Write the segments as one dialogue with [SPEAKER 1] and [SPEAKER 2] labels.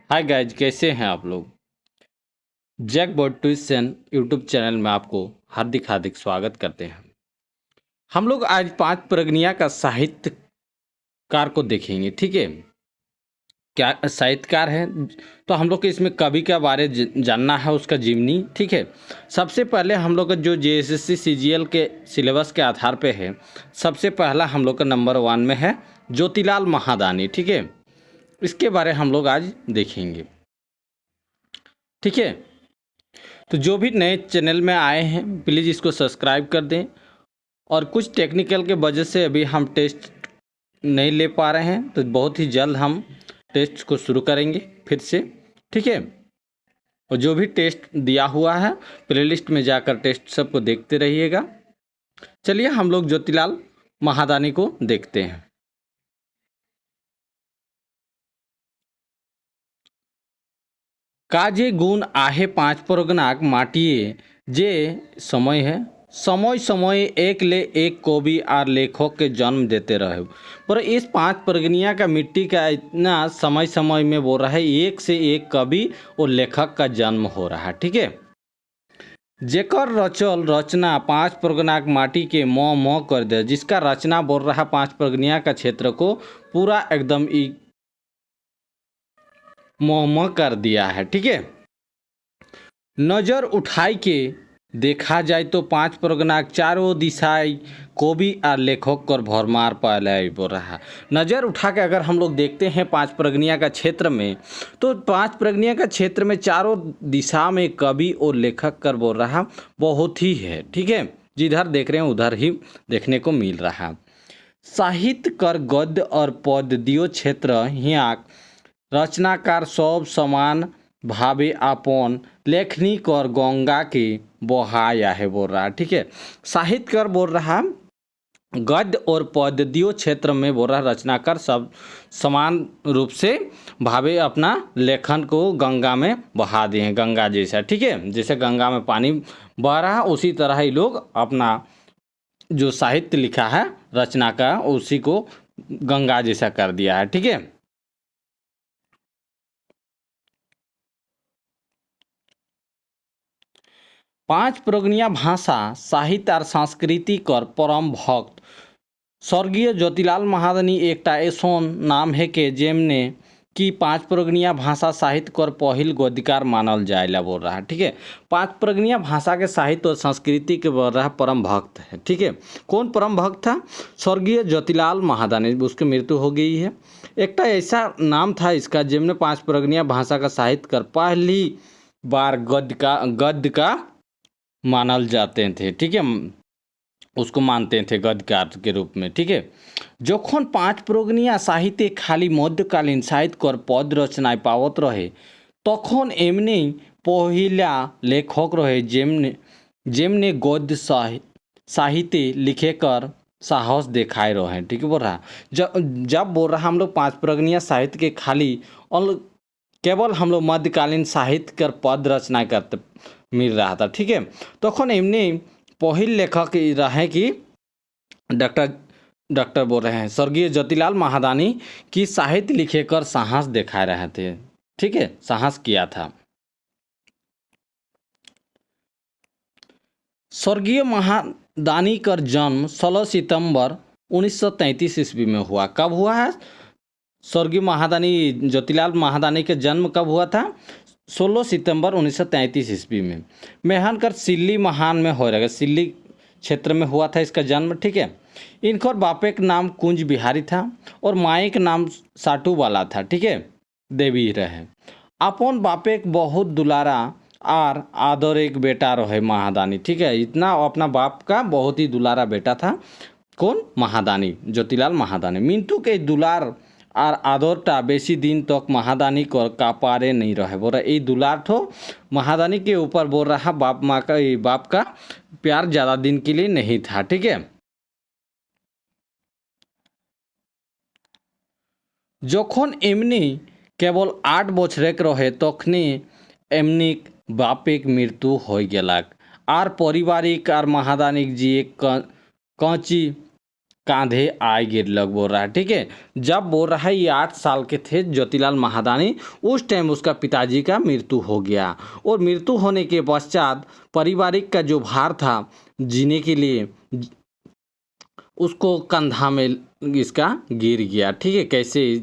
[SPEAKER 1] Hi guys, कैसे हैं आप लोग। Jack Bird tuition YouTube channel में आपको हार्दिक हार्दिक स्वागत करते हैं। हम लोग आज 5 प्रगनिया का साहित्यकार को देखेंगे। ठीक है, क्या साहित्यकार है तो हम लोग को इसमें कवि के बारे जानना है, उसका जीवनी। ठीक है, सबसे पहले हम लोग का जो जेएसएससी सीजीएल के सिलेबस के आधार पे है, सबसे पहला हम लोग का नंबर 1 में है ज्योतिलाल महादानी। ठीक है, इसके बारे हम लोग आज देखेंगे। ठीक है, तो जो भी नए चैनल में आए हैं प्लीज़ इसको सब्सक्राइब कर दें। और कुछ टेक्निकल के वजह से अभी हम टेस्ट नहीं ले पा रहे हैं, तो बहुत ही जल्द हम टेस्ट को शुरू करेंगे फिर से। ठीक है, और जो भी टेस्ट दिया हुआ है प्लेलिस्ट में जाकर टेस्ट सबको देखते रहिएगा। चलिए हम लोग ज्योतिलाल महादानी को देखते हैं। काजे गुण आहे 5 परगनाक माटिए जे समय है, समय समय एक ले एक कवि और लेखक के जन्म देते रहे। पर इस 5 परगनिया का मिट्टी का इतना समय समय में बोल रहा है, एक से एक कवि और लेखक का जन्म हो रहा है। ठीक है, जेकर रचल रचना 5 परगनाक माटी के म कर दे, जिसका रचना बोल रहा 5 परगनिया का क्षेत्र को पूरा एकदम म कर दिया है। ठीक है, नज़र उठाई के देखा जाए तो 5 परगनाक चारों दिशाई कवि और लेखक कर भरमार पाया बोल रहा। नज़र उठा के अगर हम लोग देखते हैं 5 परगनिया का क्षेत्र में, तो 5 परगनिया का क्षेत्र में चारों दिशा में कवि और लेखक कर बोल रहा बहुत ही है। ठीक है, जिधर देख रहे हैं उधर ही देखने को मिल रहा। साहित्य कर गद्य और पद्य दियो क्षेत्र यहाँ रचनाकार सब समान भावे आपन लेखनी कर गंगा के बहाया है बोल रहा। ठीक है, साहित्यकार बोल रहा गद्य और पद्य दियो क्षेत्र में बोल रहा रचनाकार सब समान रूप से भावे अपना लेखन को गंगा में बहा दिए हैं, गंगा जैसा। ठीक है, जैसे गंगा में पानी बह रहा उसी तरह ही लोग अपना जो साहित्य लिखा है रचना का उसी को गंगा जैसा कर दिया है। ठीक है, 5 परगनिया भाषा साहित्य और संस्कृति कर परम भक्त स्वर्गीय ज्योतिलाल महादानी एकटा ऐसन नाम है कि जेमने कि 5 परगनिया भाषा साहित्य कर पहिल गद्यकार मानल जाएला बोल रहा है। ठीक है, 5 परगनिया भाषा के साहित्य और संस्कृति के बोल रहा परम भक्त है। ठीक है, कौन परम भक्त था? स्वर्गीय ज्योतिलाल महादानी, उसकी मृत्यु हो गई है। एक ऐसा नाम था इसका जिसने 5 परगनिया भाषा का साहित्य कर पहली बार गद्य का मानल जाते थे। ठीक है, उसको मानते थे गद्यकार के रूप में। ठीक है, যখন 5 परगनिया साहित्य खाली मध्यकालीन साहित्य कर पद रचनाएं पावत रहे, तखन एमनी पहिला लेखक रहे जेमने जेमने गद्य साहित्य लिखे कर साहस दिखाए रहे। ठीक है, बोल रहा जब बोल रहा हम लोग 5 परगनिया साहित्य के खाली केवल हम लोग मध्यकालीन साहित्य कर पद रचना करते मिल रहा था। ठीक है, तखन एमनी पहिल लेखक रहे कि डॉक्टर बोल रहे हैं स्वर्गीय ज्योतिलाल महादानी की साहित्य लिखे कर साहस दिखा रहे थे। ठीक है, साहस किया था। स्वर्गीय महादानी का जन्म 16 सितंबर 1933 ईस्वी में हुआ। कब हुआ है? स्वर्गीय महादानी ज्योतिलाल महादानी का जन्म कब हुआ था? 16 सितंबर 1933 ईस्वी में। मेहनकर सिल्ली महान में हो रहा, सिल्ली क्षेत्र में हुआ था इसका जन्म। ठीक है, इनकर बापे का नाम कुंज बिहारी था और माई का नाम साटू वाला था। ठीक है, देवी रहे। अपन बापे के बहुत दुलारा और आदर एक बेटा रहे महादानी। ठीक है, इतना अपना बाप का बहुत ही दुलारा बेटा था। कौन? महादानी, ज्योतिलाल महादानी। मिंटू के दुलार और आदरटा बेसी दिन तक महादानी को कापारे नहीं रहे। बोल रहा ये दुलार ठो महादानी के ऊपर बोल रहा बाप माँ का बाप का प्यार ज़्यादा दिन के लिए नहीं था। ठीक है, যখন एमनी केवल 8 बछरेक रहे तखने एमनिक बापेक मृत्यु हो गेलक और पारिवारिक और महादानिक जी कौची कांधे आए गिरलक बोल रहा है। ठीक है, जब बोल रहा है ये 8 साल के थे ज्योतिलाल महादानी, उस टाइम उसका पिताजी का मृत्यु हो गया और मृत्यु होने के पश्चात पारिवारिक का जो भार था जीने के लिए उसको कंधा में इसका गिर गया। ठीक है, कैसे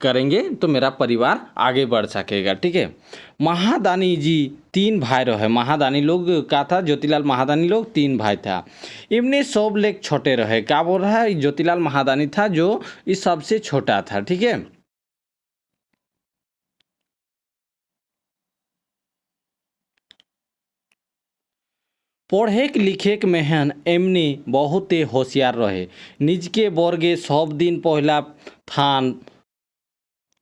[SPEAKER 1] करेंगे तो मेरा परिवार आगे बढ़ सकेगा। ठीक है, महादानी जी 3 भाई रहे। महादानी लोग का था, ज्योतिलाल महादानी लोग 3 भाई था। इनमें सब लोग छोटे रहे। क्या बोल रहा है, ज्योतिलाल महादानी था जो इस सबसे छोटा था। ठीक है, पढ़े लिखे मेहन एमनी बहुत होशियार रहे। निज के वर्गे सब दिन पहला थान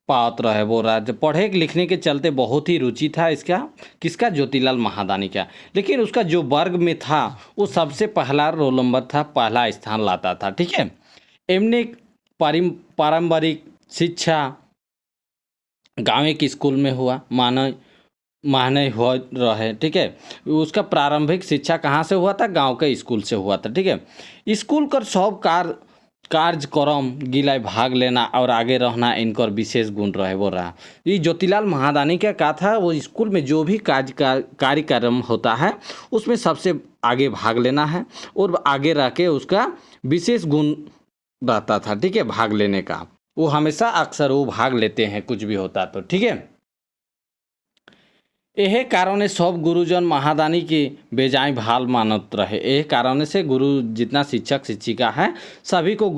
[SPEAKER 1] पात रहे। बोल रहा है पढ़े लिखने के चलते बहुत ही रुचि था इसका, किसका, ज्योतिलाल महादानी का। लेकिन उसका जो वर्ग में था वो सबसे पहला रोल नंबर था, पहला स्थान लाता था। ठीक है, एमने पारंपरिक शिक्षा गाँव के स्कूल में हुआ माने हो रहे। ठीक है, उसका प्रारंभिक शिक्षा कहाँ से हुआ था, गांव के स्कूल से हुआ था। ठीक है, स्कूल कर सब कार्यक्रम गिलाय भाग लेना और आगे रहना इनकर विशेष गुण रहे। बोल रहा ये ज्योतिलाल महादानी का कहा था, वो स्कूल में जो भी कार्यक्रम होता है उसमें सबसे आगे भाग लेना है और आगे रह के उसका विशेष गुण रहता था। ठीक है, भाग लेने का वो हमेशा अक्सर वो भाग लेते हैं कुछ भी होता तो। ठीक है, यह कारण सब गुरुजन महादानी के बेजाय भाल मानत रहे। यह कारण से गुरु जितना शिक्षक शिक्षिका है सभी को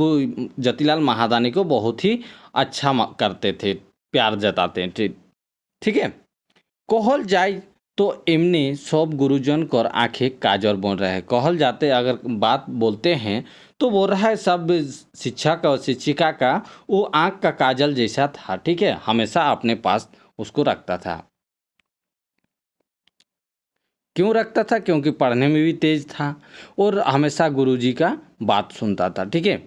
[SPEAKER 1] ज्योतिलाल महादानी को बहुत ही अच्छा करते थे, प्यार जताते थे। ठीक है, कहल जाए तो इमने सब गुरुजन कर आंखें काजर बन रहे। कहल जाते अगर बात बोलते हैं तो बोल रहा है सब शिक्षक और शिक्षिका का वो आँख का काजल जैसा था। ठीक है, हमेशा अपने पास उसको रखता था। क्यों रखता था, क्योंकि पढ़ने में भी तेज था और हमेशा गुरुजी का बात सुनता था। ठीक है,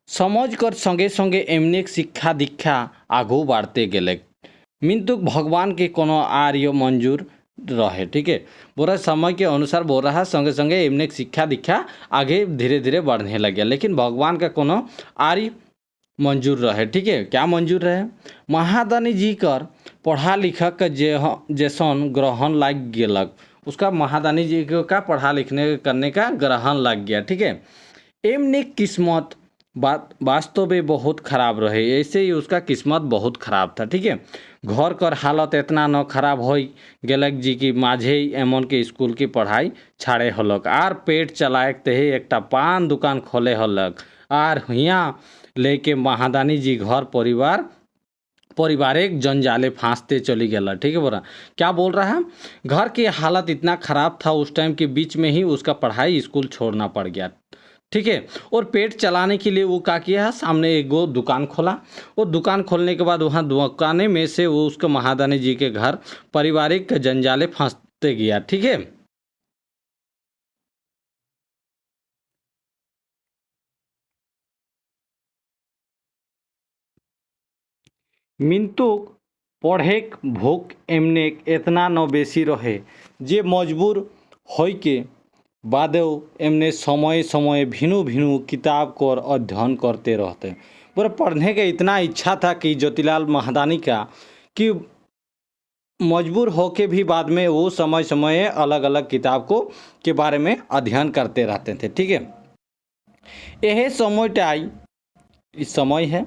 [SPEAKER 1] समझ कर संगे संगे एमने शिक्षा दीक्षा आगू बढ़ते गए। मिंतु भगवान के कोनो आर्य मंजूर रहे। ठीक है, बोल रहा समय के अनुसार बोल रहा संगे संगे एमने शिक्षा दीक्षा आगे धीरे धीरे बढ़ने लगे, लेकिन भगवान का कोनो आर्य मंजूर रहे। ठीक है, क्या मंजूर रहे, महादानी जी कर पढ़ा लिखा के जैसन ग्रहण लग गलक। उसका महादानी जी का पढ़ा लिखने करने का ग्रहण लग गया। ठीक है, एमने किस्मत वास्तव में बहुत खराब रहे। ऐसे ही उसका किस्मत बहुत खराब था। ठीक है, घर कर हालत इतना न खराब हो गलक जी की माझे एमन के स्कूल की पढ़ाई छाड़े हलक आर पेट चलाए ते एक पान दुकान खोले हलक आर हियाँ लेके महादानी जी घर पारिवारिक जंजाले फांसते चली गया। ठीक है, बोला क्या बोल रहा है, घर की हालत इतना ख़राब था उस टाइम के बीच में ही उसका पढ़ाई स्कूल छोड़ना पड़ गया। ठीक है, और पेट चलाने के लिए वो क्या किया, सामने एक वो दुकान खोला। वो दुकान खोलने के बाद वहाँ दुकाने में से वो उसके महादानी जी के घर पारिवारिक जंजाले फंसते गया। ठीक है, मिंतुक पढ़ेक भूख एमने इतना न बेसी रहे जे मजबूर होय के बादो एमने समय समय भिनु भिनु किताब को अध्ययन करते रहते। पर पढ़ने का इतना इच्छा था कि ज्योतिलाल महादानी का कि मजबूर होके भी बाद में वो समय समय अलग अलग किताब को के बारे में अध्ययन करते रहते थे। ठीक है, यह समय इस समय है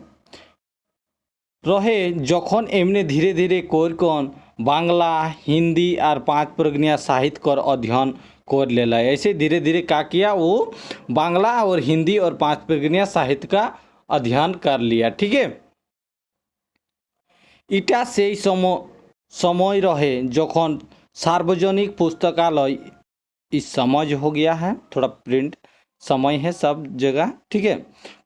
[SPEAKER 1] रहे जखन एमने धीरे धीरे कोरकन बांग्ला हिंदी और 5 प्रगनिया साहित्य कर अध्ययन कर लेला। ऐसे धीरे धीरे क्या किया, वो बांग्ला और हिंदी और 5 प्रगनिया साहित्य का अध्ययन कर लिया। ठीक है, इटा से समय रहे जखन सार्वजनिक पुस्तकालय इस समझ हो गया है, थोड़ा प्रिंट समय है सब जगह। ठीक है,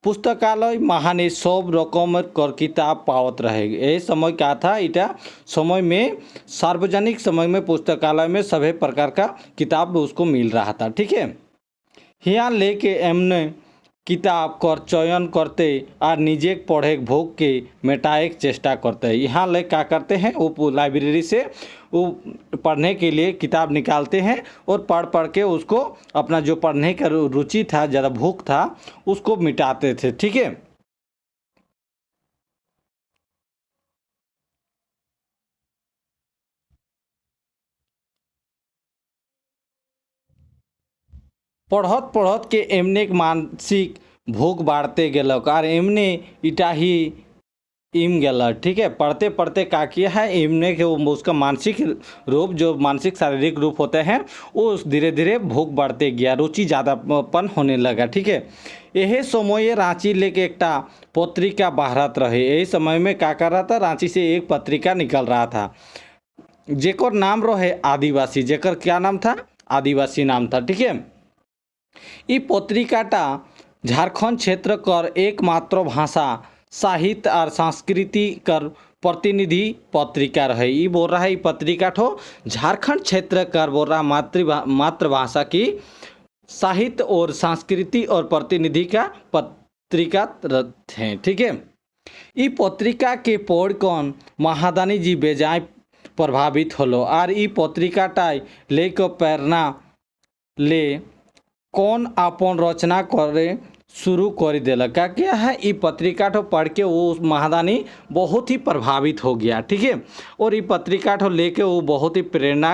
[SPEAKER 1] पुस्तकालय महाने सब रकम कर किताब पावत रहे। ये समय क्या था, इटा समय में सार्वजनिक समय में पुस्तकालय में सभी प्रकार का किताब उसको मिल रहा था। ठीक है, यहाँ लेके एमने किताब कर चयन करते और निजे पढ़े भोग के मेटाए चेष्टा करते हैं। यहाँ ले क्या करते हैं, वो लाइब्रेरी से वो पढ़ने के लिए किताब निकालते हैं और पढ़ पढ़ के उसको अपना जो पढ़ने का रुचि था, ज़्यादा भूख था, उसको मिटाते थे। ठीक है। पढ़त पढ़त के एमने मानसिक भूख बाढ़ते गेलक और एमने इटाही इम गेला। ठीक है। पढ़ते पढ़ते क्या किया है, इमने के उसका मानसिक रूप, जो मानसिक शारीरिक रूप होते हैं, वो धीरे धीरे भूख बढ़ते गया, रुचि ज़्यादापन होने लगा। ठीक है। यही समय रांची लेके एकटा पत्रिका बाहरत रहे। यही समय में क्या कर रहा था, रांची से एक पत्रिका निकल रहा था जेकर नाम रहे आदिवासी। जेकर क्या नाम था, आदिवासी नाम था। ठीक है। ये पत्रिकाटा झारखंड क्षेत्र कर एकमात्र भाषा साहित्य और संस्कृति कर प्रतिनिधि पत्रिका रहे। ये बोल रहा है, ये पत्रिका ठो झारखंड क्षेत्र कर बोल रहा मातृभाषा की साहित्य और संस्कृति और प्रतिनिधि का पत्रिका है। ठीक है। ये पत्रिका के पढ़ कौन महादानी जी बेजाय प्रभावित हलो और ये पत्रिकाटाई लेकर प्रेरणा ले कौन अपन रचना करे शुरू कर दिला। क्या क्या है, ये पत्रिका ठो पढ़ के वो महादानी बहुत ही प्रभावित हो गया। ठीक है। और ये पत्रिका ठो लेके वो बहुत ही प्रेरणा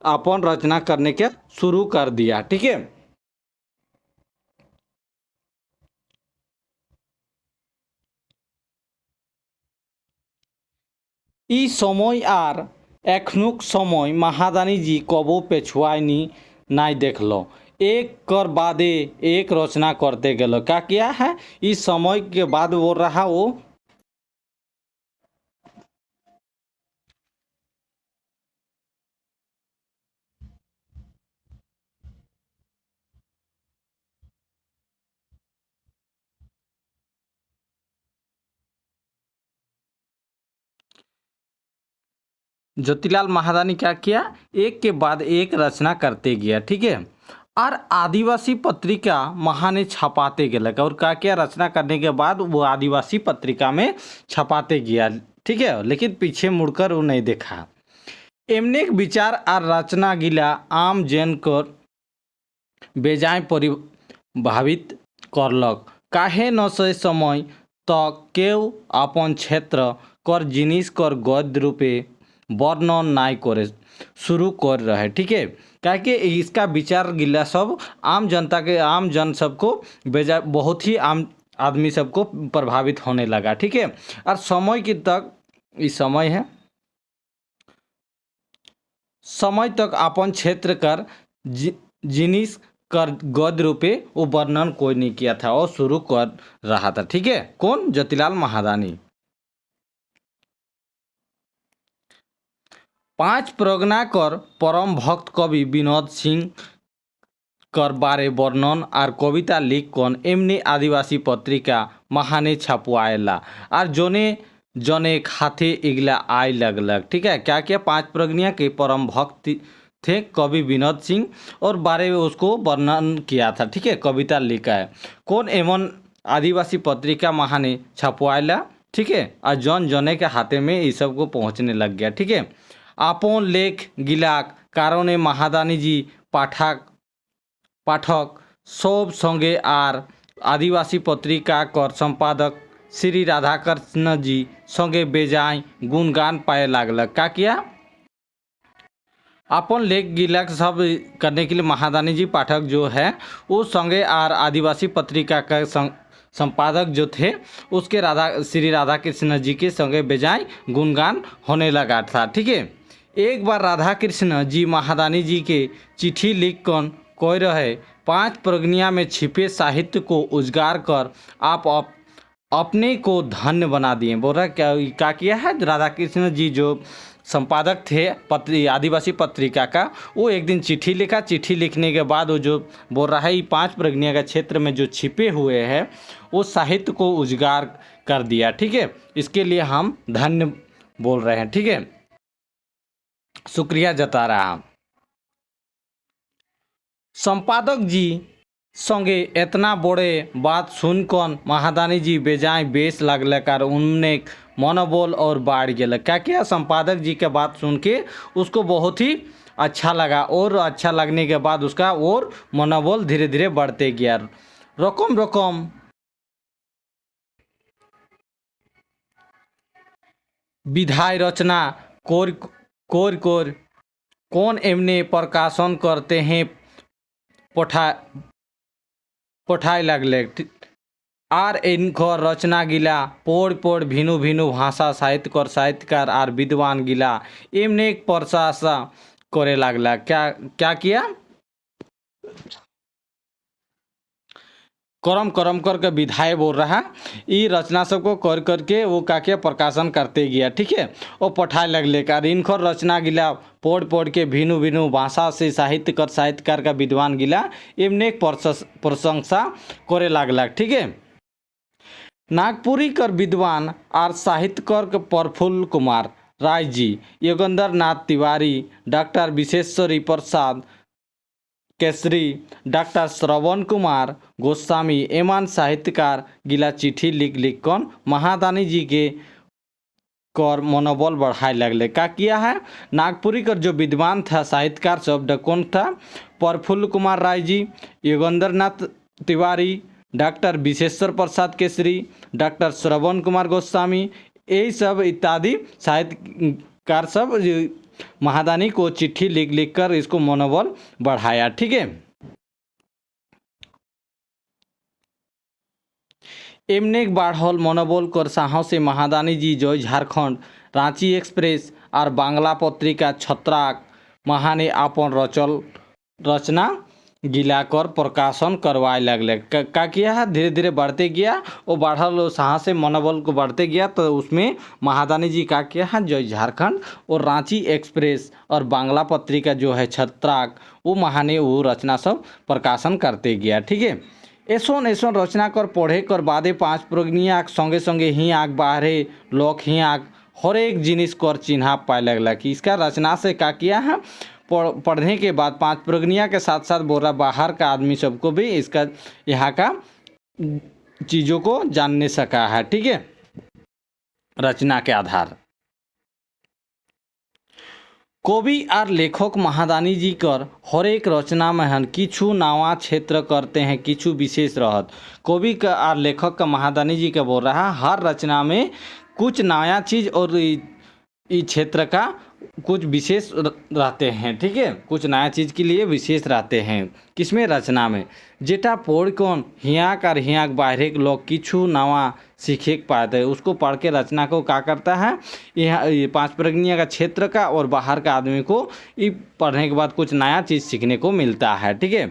[SPEAKER 1] अपन रचना करने के शुरू कर दिया। ठीक है। ई समय আর এখনুক समय महादानी जी कबो पेछुआनी नहीं देखलो, एक कर बादे एक रचना करते गेलो। क्या किया है, इस समय के बाद वो रहा वो ज्योतिलाल महारानी क्या किया, एक के बाद एक रचना करते गया। ठीक है। और आदिवासी पत्रिका महाने छपाते गया और क्या किया, रचना करने के बाद वो आदिवासी पत्रिका में छपाते गया। ठीक है। लेकिन पीछे मुड़कर वो नहीं देखा। एमने एक विचार और रचना गिला आम जन कर बेजाय प्रभावित करलक। काहे न से समय तक केव अपन क्षेत्र कर जिनिस कर गद्य रूपे वर्णन नाई करे शुरू कर रहे। ठीक है। क्या कि इसका विचार गिला सब आम जनता के, आम जन सबको बेजा बहुत ही आम आदमी सबको प्रभावित होने लगा। ठीक है। और समय की तक इस समय है, समय तक अपन क्षेत्र कर जिनिस कर गद्य रूपे वो वर्णन कोई नहीं किया था और शुरू कर रहा था। ठीक है। कौन, ज्योतिलाल महादानी। पांच परगना कर परम भक्त कवि विनोद सिंह कर बारे वर्णन और कविता लिख कौन एमनी आदिवासी पत्रिका महाने छपवाएला और जोने जने खाते इगला आय लगलग। ठीक है। क्या क्या, पांच प्रज्ञा के परम भक्त थे कवि विनोद सिंह और बारे में उसको वर्णन किया था। ठीक है। कविता लिखा है कौन, एमन आदिवासी पत्रिका महाने छपवाएला। ठीक है। और जौन जने के हाथे में ये सब को पहुँचने लग गया। ठीक है। आपन लेख गिलाक कारणे महादानी जी पाठक सब संगे आर आदिवासी पत्रिका कर संपादक श्री राधाकृष्ण जी संगे बेजाय गुणगान पाए लागल। क्या किया, अपन लेख गिलक सब करने के लिए महादानी जी पाठक जो है वो संगे आर आदिवासी पत्रिका का संपादक जो थे उसके श्री राधा कृष्ण जी के संगे बेजाय गुणगान होने लगा था। ठीक है। एक बार राधा कृष्ण जी महादानी जी के चिट्ठी लिख कर कह रहे, पांच प्रज्ञा में छिपे साहित्य को उजागर कर आप अपने को धन्य बना दिए। बोल रहा क्या किया है, राधा कृष्ण जी जो संपादक थे आदिवासी पत्रिका का, वो एक दिन चिट्ठी लिखा। चिट्ठी लिखने के बाद वो जो बोल रहा है, पांच प्रज्ञा का क्षेत्र में जो छिपे हुए हैं वो साहित्य को उजागर कर दिया। ठीक है। इसके लिए हम धन्य बोल रहे हैं। ठीक है। शुक्रिया जता रहा। संपादक जी संगे इतना बड़े बात सुनकर महादानी जी बेजाय बेस लगलकर उनने मनोबल और बढ़ गया। क्या क्या संपादक जी के बात सुन के उसको बहुत ही अच्छा लगा और अच्छा लगने के बाद उसका और मनोबल धीरे धीरे बढ़ते गया। रकम रकम विधाय रचना कोर कोर कोर कौन एमने प्रकाशन करते हैं पठा पठाए लगले आर इनकर रचना गिला पोड़ पोड़ भिनु भिनु भाषा साहित्यकार आर विद्वान गिला एमने एक प्रशंसा करे लगला। क्या क्या किया करम करम करके विधाय बोल रहा ये रचना सबको कर करके वो का क्या प्रकाशन करते गया। ठीक है, वो पठाए लगले कार इनकर रचना गिला पढ़ पढ़ के भिनु भिनु भाषा से साहित्यकार का विद्वान गिला एमने एक प्रशंसा करे लागला। ठीक है, नागपुरी कर विद्वान आर साहित्यकार प्रफुल्ल कुमार राय जी, योगेंद्र नाथ तिवारी, डॉक्टर विश्वेश्वरी प्रसाद केसरी, डॉक्टर श्रवण कुमार गोस्वामी एमान साहित्यकार गिला चिट्ठी लिख लिख कर महादानी जी के कर मनोबल बढ़ाए लगले। क्या किया है नागपुरी का जो विद्वान था साहित्यकार शब्द कौन था प्रफुल्ल कुमार राय जी, योगेंद्र नाथ तिवारी, डॉक्टर विश्वेश्वर प्रसाद केसरी, डॉक्टर श्रवण कुमार गोस्वामी, यही सब इत्यादि साहित्यकार सब महादानी को चिट्ठी लिख लिख कर इसको मनोबल बढ़ाया। ठीक है, एमने बढ़ल मनोबल कर साहस से महादानी जी जय झारखंड, रांची एक्सप्रेस और बांग्ला पत्रिका छत्राक महाने अपन रचना गिलाकर प्रकाशन करवाए लगले। क्या किया है धीरे धीरे बढ़ते गया और बढ़ल साहस से मनोबल को बढ़ते गया तो उसमें महादानी जी का किया है जय झारखंड और रांची एक्सप्रेस और बांग्ला पत्रिका जो है छत्राक वो महाने वो रचना सब प्रकाशन करते गया। ठीक है, ऐसन ऐसन रचना कर पढ़े कर बादे पाँच प्रज्ञा संगे संगे ही आग बाहरे लोक ही आग हर एक जिनिस कर चिन्हा पाए लगला कि इसका रचना से क्या किया है पढ़ने के बाद पांच प्रज्ञा के साथ साथ बोल रहा बाहर का आदमी सबको भी इसका यहाँ का चीज़ों को जानने सका है। ठीक है, रचना के आधार कवि और लेखक महादानी जी कर हर एक रचना में हन किछु नवा क्षेत्र करते हैं किछु विशेष रहत। कवि का और लेखक का महादानी जी का बोल रहा हर रचना में कुछ नया चीज़ और इस क्षेत्र का कुछ विशेष रहते हैं। ठीक है, कुछ नया चीज़ के लिए विशेष रहते हैं किसमें रचना में जेटा पढ़ कौन हियाक और हियाक बाहर के लोग किछु नवा सीखे पाते हैं उसको पढ़ के रचना को क्या करता है यहाँ पांच प्रज्ञा का क्षेत्र का और बाहर का आदमी को ये पढ़ने के बाद कुछ नया चीज़ सीखने को मिलता है। ठीक है,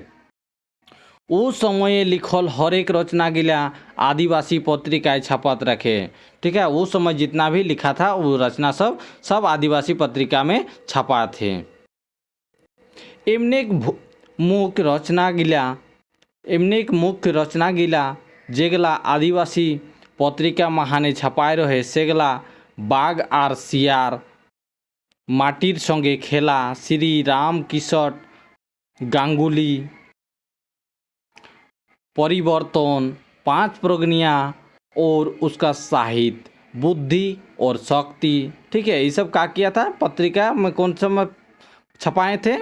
[SPEAKER 1] उस समय लिखल हर एक रचना गिला आदिवासी पत्रिकाएं छपत रखे। ठीक है, उस समय जितना भी लिखा था वो रचना सब आदिवासी पत्रिका में छपा थे। एमने मुख्य रचना गिला जेगला आदिवासी पत्रिका महाने छपाए रहे सेगला बाघ आर सियार माटिर संगे खेला श्री राम किशोर गांगुली परिवर्तन पांच प्रज्ञा और उसका साहित्य बुद्धि और शक्ति। ठीक है, ये सब क्या किया था पत्रिका में कौन सा में छपाए थे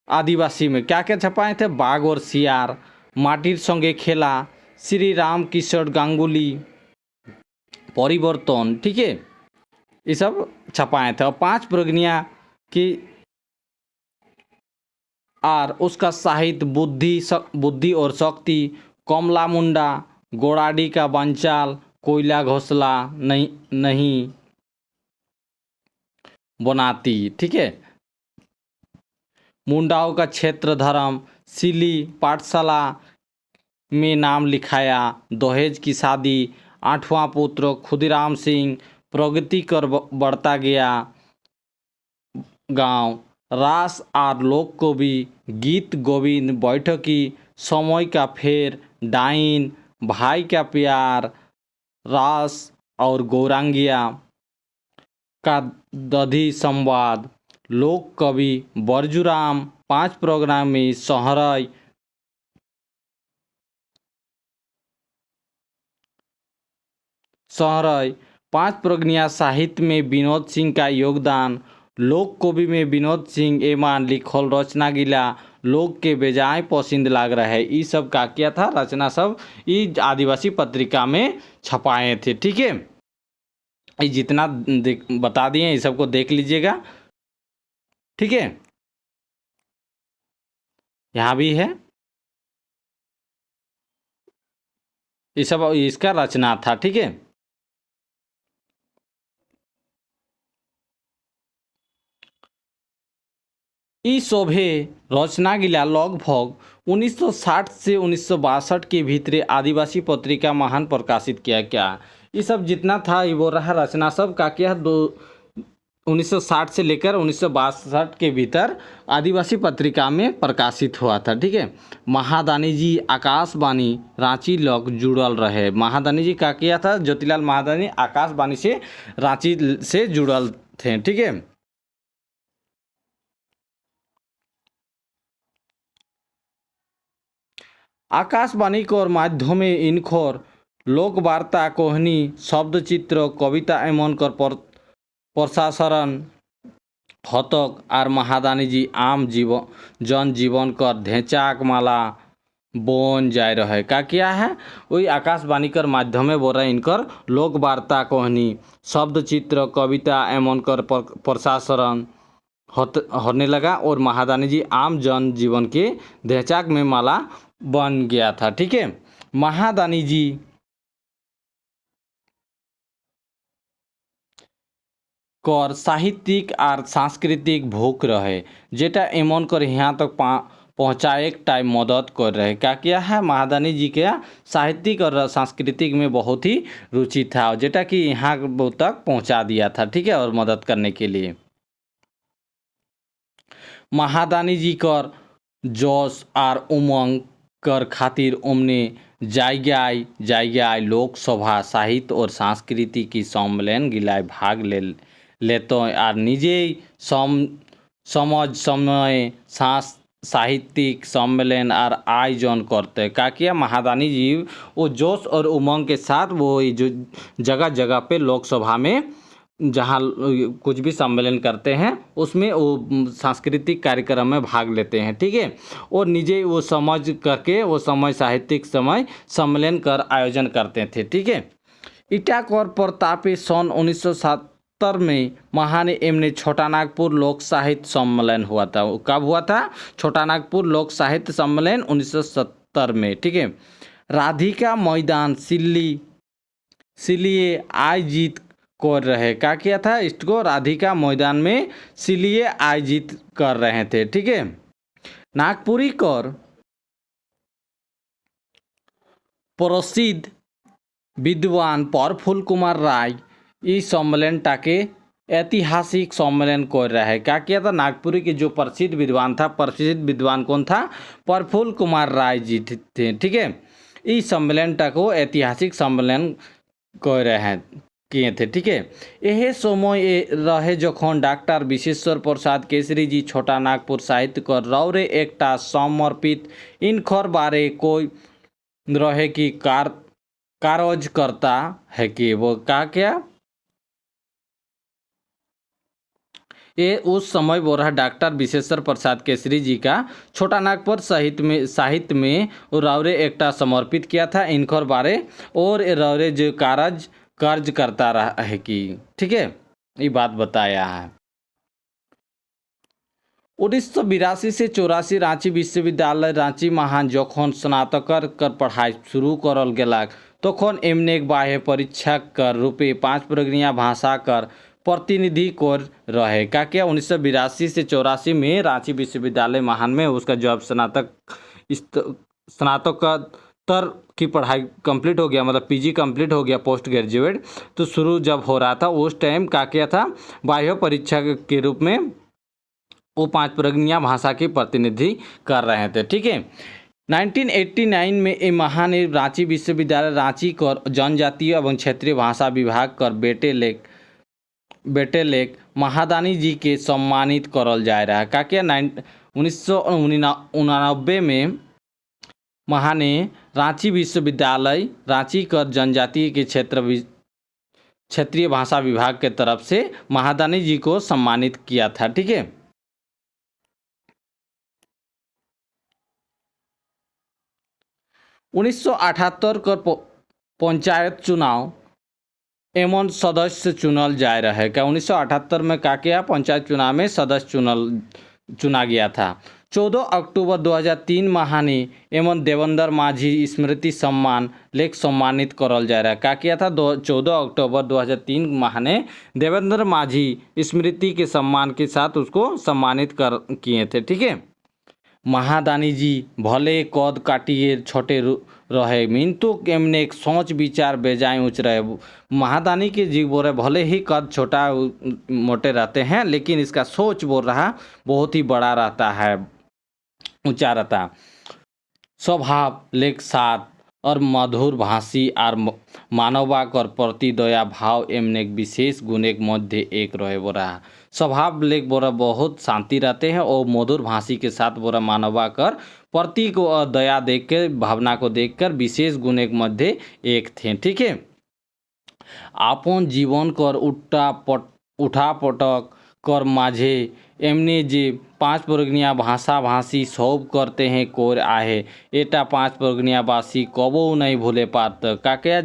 [SPEAKER 1] आदिवासी में क्या क्या छपाए थे बाघ और सियार माटिर संगे खेला श्री राम किशोर गांगुली परिवर्तन। ठीक है, ये सब छपाए थे और पांच प्रज्ञा की और उसका साहित्य बुद्धि और शक्ति कमला मुंडा गोड़ाडी का बंचाल कोयला घोंसला नहीं बनाती। ठीक है, मुंडाओं का क्षेत्र धर्म सिली पाठशाला में नाम लिखाया दहेज की शादी आठवां पुत्र खुदीराम सिंह प्रगति कर बढ़ता गया गांव रास और लोक कवि गीत गोविंद बैठकी समय का फेर डाइन भाई का प्यार रास और गौरांगिया का दधी संवाद लोक कवि बरजुराम पांच प्रोग्रामी सहरय सहरय, पांच प्रगनिया साहित्य में विनोद सिंह का योगदान, लोक कवि में विनोद सिंह एमान लिखल रचना गिला लोग के बेजाय पसंद लाग रहा है। ये सब का किया था रचना सब ये आदिवासी पत्रिका में छपाए थे। ठीक है, ये जितना बता दिए ये सबको देख लीजिएगा। ठीक है, यहाँ भी है, ये सब इसका रचना था। ठीक है, ई शोभे रचना गिला लगभग 1960 से 1962 के भीतर आदिवासी पत्रिका महान प्रकाशित किया। क्या ये सब जितना था ये वो रहा रचना सब का क्या 1960 से लेकर 1962 के भीतर आदिवासी पत्रिका में प्रकाशित हुआ था। ठीक है, महादानी जी आकाशवाणी रांची लग जुड़ल रहे। महादानी जी का किया था, ज्योतिलाल महादानी आकाशवाणी से रांची से जुड़ल थे। ठीक है, आकाशवाणी के माध्यमे इनखोर लोक वार्ता कोहनी शब्द चित्र कविता एमन कर प्रसारण हतक आर महादानी जी आम जीवन जन जीवन कर धेचाक माला बोन जाए रहे। का किया है वही आकाशवाणी कर माध्यमे बोल रहे इनकर लोक वार्ता कोहनी शब्द चित्र कविता एमन कर प्रसारण होने लगा और महादानी जी आम जन जीवन के धेचाक में माला बन गया था। ठीक है, महादानी जी कर साहित्यिक और सांस्कृतिक भूख रहे जेटा एमन कर यहाँ तक पहुँचाए टाइम मदद कर रहे। क्या किया है महादानी जी के साहित्यिक और सांस्कृतिक में बहुत ही रुचि था जेटा कि यहाँ तक पहुँचा दिया था। ठीक है, और मदद करने के लिए महादानी जी कर जोश और उमंग कर खातिर उमने जायगाय लोकसभा साहित्य और संस्कृति की सम्मेलन गिलाय भाग लेते और निजे समझ समय साहित्यिक सम्मेलन और आयोजन करते। का किया महादानी जी वो जोश और उमंग के साथ वो जो जगह जगह पे लोकसभा में जहाँ कुछ भी सम्मेलन करते हैं उसमें वो सांस्कृतिक कार्यक्रम में भाग लेते हैं। ठीक है, और निजे वो समझ करके वो समय साहित्यिक समय सम्मेलन कर आयोजन करते थे। ठीक है, इटाकर प्रतापे सन 1970 में महाने एमने छोटा नागपुर लोक साहित्य सम्मेलन हुआ था। कब हुआ था? छोटा नागपुर लोक साहित्य सम्मेलन 1970 में। ठीक है, राधिका मैदान सिलिए आयोजित कर रहे। क्या किया था इसको? राधिका मैदान में सिलिए आयोजित कर रहे थे। ठीक है, नागपुरी कर प्रसिद्ध विद्वान प्रफुल्ल कुमार राय इस सम्मेलन टाके ऐतिहासिक सम्मेलन कर रहा है। क्या किया था? नागपुरी के जो प्रसिद्ध विद्वान कौन था? प्रफुल्ल कुमार राय जी थे। ठीक है, इस सम्मेलन टाको ऐतिहासिक सम्मेलन कर रहे हैं किए थे। ठीक है, यह समय रहे जखन डॉक्टर विश्वेश्वर प्रसाद केसरी जी छोटा नागपुर साहित्य कर रौरे एकटा समर्पित इनखर बारे कोई रहे कि कारज करता है कि वो क्या ये उस समय वो रहा डॉक्टर विश्वेश्वर प्रसाद केसरी जी का छोटा नागपुर साहित्य में रौरे एकटा समर्पित किया था इनखर बारे और रौरे जो कार्य करता रहा है कि। ठीक है, ये बात बताया है। 1982 से 84 रांची विश्वविद्यालय रांची महान जखन स्नातकर कर पढ़ाई शुरू करल गेलाक तखन एमने एक बाह्य परीक्षा कर रूपे 5 प्रगनिया भाषा कर प्रतिनिधि कर रहे। क्या किया? 1982 से 84 में रांची विश्वविद्यालय महान में उसका जब स्नातकोत्तर की पढ़ाई कंप्लीट हो गया, मतलब पीजी कंप्लीट हो गया, पोस्ट ग्रेजुएट, तो शुरू जब हो रहा था उस टाइम क्या किया था? बाह्य परीक्षा के रूप में वो 5 प्रगनिया भाषा की प्रतिनिधि कर रहे थे। ठीक है, 1989 में ये महान रांची विश्वविद्यालय रांची कर जनजातीय एवं क्षेत्रीय भाषा विभाग कर बेटे लेख महादानी जी के सम्मानित करल जा रहा है। क्या किया? 1989 में महाने रांची विश्वविद्यालय रांची कर जनजातीय के क्षेत्र क्षेत्रीय भाषा विभाग के तरफ से महादानी जी को सम्मानित किया था। ठीक है। 1978 का पंचायत चुनाव एमन सदस्य चुनल जाए रहे का 1978 में का किया पंचायत चुनाव में सदस्य चुना गया था। 14 अक्टूबर 2003 महानी एवं देवेंद्र माझी स्मृति सम्मान लेख सम्मानित करल जा रहा है का किया था 14 अक्टूबर 2003 महाने देवेंद्र माझी स्मृति के सम्मान के साथ उसको सम्मानित कर किए थे। ठीक है। महादानी जी भले कद काटिए छोटे रहे मिंतु एमने एक सोच विचार बेजाय ऊँच रहे। महादानी के जी बोल रहे भले ही कद छोटा मोटे रहते हैं लेकिन इसका सोच बोल रहा बहुत ही बड़ा रहता है, ऊंचा रहता। स्वभाव लेख साथ और मधुर भाषी और मानवा कर प्रति दया भाव एमने विशेष गुण एक मध्य एक रहे बोरा। स्वभाव लेख बोरा बहुत शांति रहते हैं और मधुर भाषी के साथ बोरा मानवा कर प्रति को दया देख कर भावना को देखकर विशेष गुण एक मध्य एक थे। ठीक है। आपन जीवन कर उठा पटक कर माझे एमने जे 5 प्रगनिया भाषा भाषी सब करते हैं कोर आहे एटा 5 प्रगनिया भाषी कबो नहीं भूले पात का क्या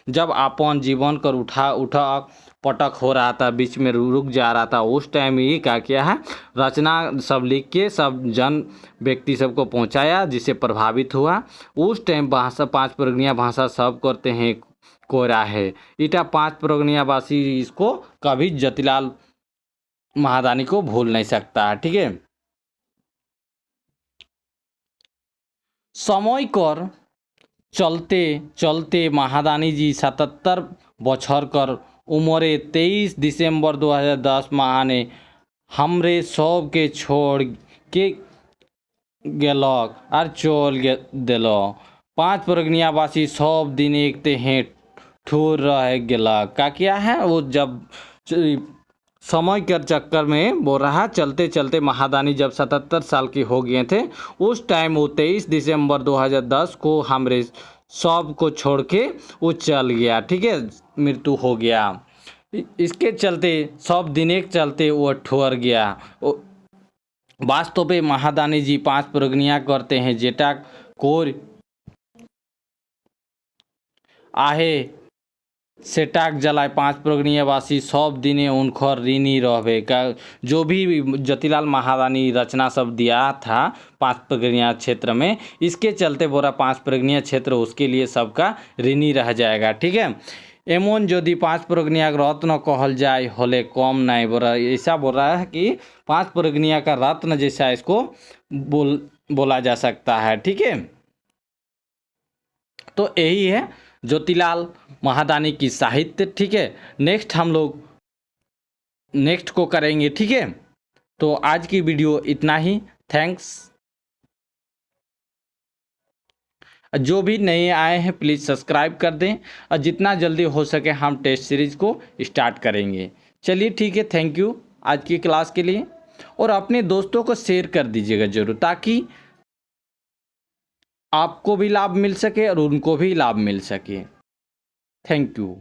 [SPEAKER 1] जब आपन जीवन कर उठा पटक हो रहा था, बीच में रुक जा रहा था, उस टाइम ही क्या किया है रचना सब लिख के सब जन व्यक्ति सबको पहुंचाया जिससे प्रभावित हुआ। उस टाइम भाषा 5 प्रगनिया भाषा सब करते हैं कोरा है इटा 5 प्रगनिया भाषी इसको कभी जतिलाल महादानी को भूल नहीं सकता। ठीक है। समय कर चलते चलते महादानी जी 77 बछर कर उम्रे 23 दिसंबर 2010 महाने हमरे सब के छोड़ के गेलक और चल दिलो। 5 प्रगनियावासी सब दिन एक ते हैं ठूर रह गेलक का क्या है वो जब समय के चक्कर में बोल रहा चलते चलते महादानी जब 77 साल के हो गए थे उस टाइम वो 23 दिसंबर 2010 को हमरे सब को छोड़ के वो चल गया। ठीक है। मृत्यु हो गया। इसके चलते सब दिन एक चलते वो ठोर गया। वास्तव पे महादानी जी 5 प्रगनिया करते हैं जेटा कोर आहे सेटाक जलाए 5 प्रगनियावासी सब दिने उनखर ऋणी रहबे का जो भी जतिलाल महादानी रचना सब दिया था 5 प्रगनिया क्षेत्र में इसके चलते बोरा 5 प्रगनिया क्षेत्र उसके लिए सबका ऋणी रह जाएगा। ठीक है। एमन यदि 5 प्रगनिया रत्न कहल जाए होले कम नहीं बोरा ऐसा बोल रहा है कि 5 प्रगनिया का रत्न जैसा इसको बोला जा सकता है। ठीक है। तो यही है ज्योतिलाल महादानी की साहित्य। ठीक है। नेक्स्ट हम लोग नेक्स्ट को करेंगे। ठीक है। तो आज की वीडियो इतना ही। थैंक्स। जो भी नए आए हैं प्लीज़ सब्सक्राइब कर दें और जितना जल्दी हो सके हम टेस्ट सीरीज़ को स्टार्ट करेंगे। चलिए ठीक है। थैंक यू आज की क्लास के लिए और अपने दोस्तों को शेयर कर दीजिएगा ज़रूर ताकि आपको भी लाभ मिल सके और उनको भी लाभ मिल सके। Thank you.